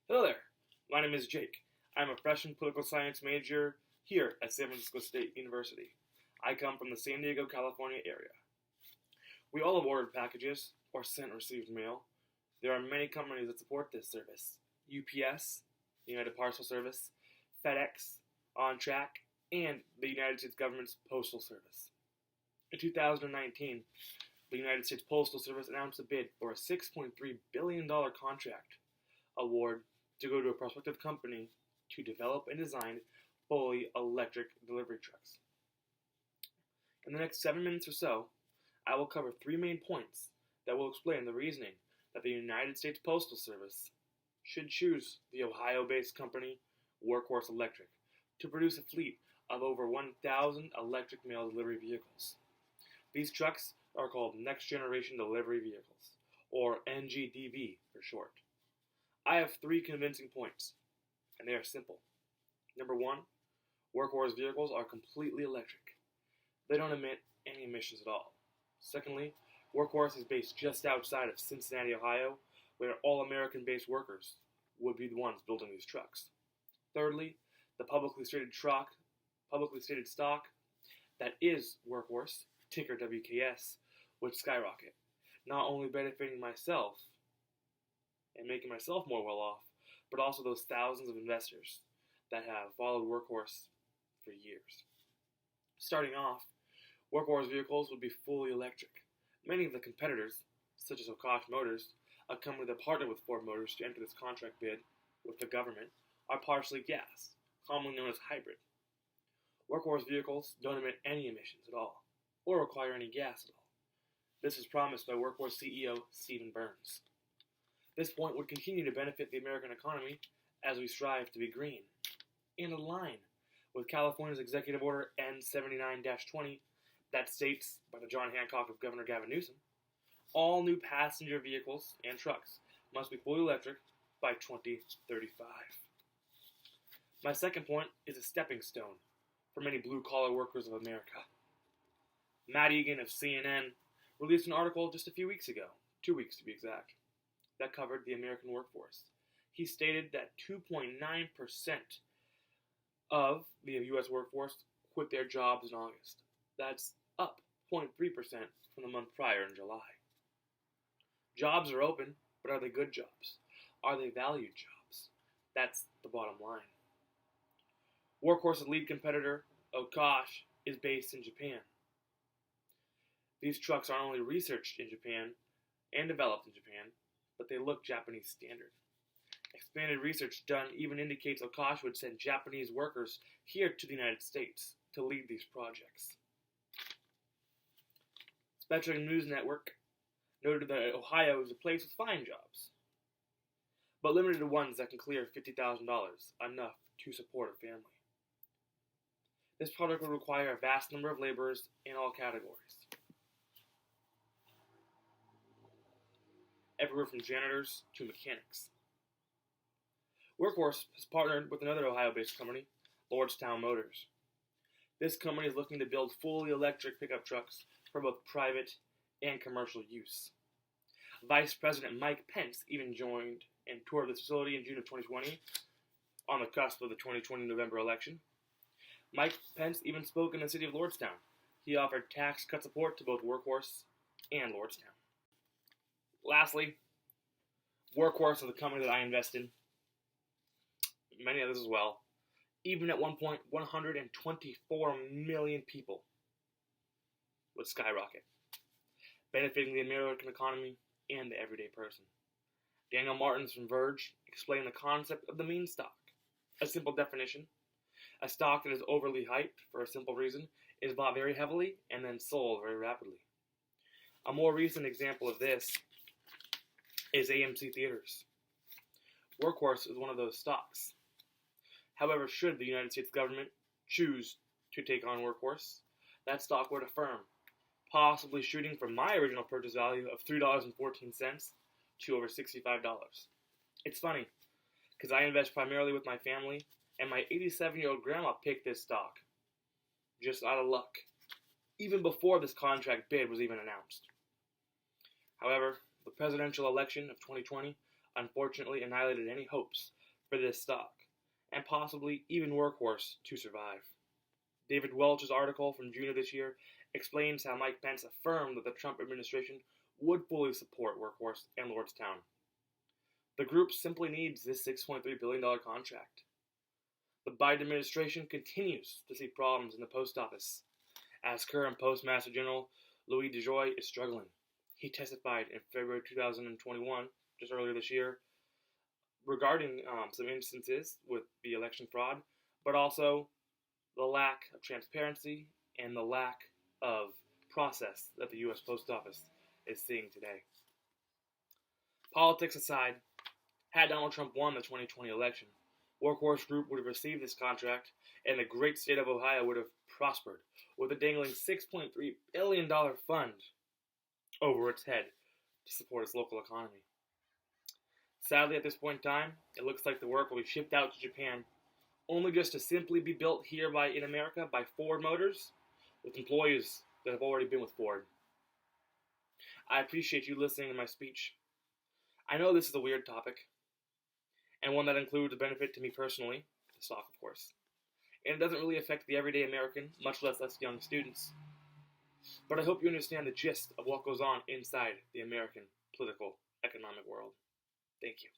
Hello there, my name is Jake. I'm a freshman political science major here at San Francisco State University. I come from the San Diego, California area. We all have ordered packages or sent or received mail. There are many companies that support this service. UPS, United Parcel Service, FedEx, OnTrack, and the United States government's Postal Service. In 2019, the United States Postal Service announced a bid for a $6.3 billion contract award to go to a prospective company to develop and design fully electric delivery trucks. In the next 7 minutes or so, I will cover 3 main points that will explain the reasoning that the United States Postal Service should choose the Ohio-based company Workhorse Electric to produce a fleet of over 1,000 electric mail delivery vehicles. These trucks are called Next Generation Delivery Vehicles, or NGDV for short. I have 3 convincing points, and they are simple. Number 1, Workhorse vehicles are completely electric. They don't emit any emissions at all. Secondly, Workhorse is based just outside of Cincinnati, Ohio, where all American-based workers would be the ones building these trucks. Thirdly, the publicly stated stock that is Workhorse, ticker WKHS, would skyrocket, not only benefiting myself and making myself more well off, but also those thousands of investors that have followed Workhorse for years. Starting off, Workhorse vehicles would be fully electric. Many of the competitors, such as Okosh Motors, a company that partnered with Ford Motors to enter this contract bid with the government, are partially gas, commonly known as hybrid. Workhorse vehicles don't emit any emissions at all, or require any gas at all. This is promised by Workhorse CEO Stephen Burns. This point would continue to benefit the American economy as we strive to be green, and align with California's Executive Order N79-20 that states, by the John Hancock of Governor Gavin Newsom, all new passenger vehicles and trucks must be fully electric by 2035. My second point is a stepping stone for many blue-collar workers of America. Matt Egan of CNN released an article just a few weeks ago, 2 weeks to be exact, that covered the American workforce. He stated that 2.9% of the U.S. workforce quit their jobs in August. That's up 0.3% from the month prior in July. Jobs are open, but are they good jobs? Are they valued jobs? That's the bottom line. Workhorse's lead competitor, Okosh, is based in Japan. These trucks are only researched in Japan and developed in Japan, but they look Japanese standard. Expanded research done even indicates Okosh would send Japanese workers here to the United States to lead these projects. Spectrum News Network noted that Ohio is a place with fine jobs, but limited to ones that can clear $50,000, enough to support a family. This project would require a vast number of laborers in all categories, everywhere from janitors to mechanics. Workhorse has partnered with another Ohio-based company, Lordstown Motors. This company is looking to build fully electric pickup trucks for both private and commercial use. Vice President Mike Pence even joined and toured this facility in June of 2020, on the cusp of the 2020 November election. Mike Pence even spoke in the city of Lordstown. He offered tax cut support to both Workhorse and Lordstown. Lastly, Workhorse is the company that I invest in. Many others as well. Even at one point, 124 million people would skyrocket, benefiting the American economy and the everyday person. Daniel Martins from Verge explained the concept of the meme stock. A simple definition: a stock that is overly hyped for a simple reason is bought very heavily and then sold very rapidly. A more recent example of this is AMC Theaters. Workhorse is one of those stocks. However, should the United States government choose to take on Workhorse, that stock would affirm, possibly shooting from my original purchase value of $3.14 to over $65. It's funny, because I invest primarily with my family, and my 87-year-old grandma picked this stock, just out of luck, even before this contract bid was even announced. However, the presidential election of 2020 unfortunately annihilated any hopes for this stock, and possibly even Workhorse, to survive. David Welch's article from June of this year explains how Mike Pence affirmed that the Trump administration would fully support Workhorse and Lordstown. The group simply needs this $6.3 billion contract. The Biden administration continues to see problems in the post office, as current Postmaster General Louis DeJoy is struggling. He testified in February 2021, just earlier this year, regarding some instances with the election fraud, but also the lack of transparency and the lack of process that the U.S. Post Office is seeing today. Politics aside, had Donald Trump won the 2020 election, Workhorse Group would have received this contract, and the great state of Ohio would have prospered with a dangling $6.3 billion fund over its head to support its local economy. Sadly, at this point in time, it looks like the work will be shipped out to Japan, only just to simply be built here in America by Ford Motors, with employees that have already been with Ford. I appreciate you listening to my speech. I know this is a weird topic, and one that includes a benefit to me personally, the stock of course, and it doesn't really affect the everyday American, much less us young students. But I hope you understand the gist of what goes on inside the American political economic world. Thank you.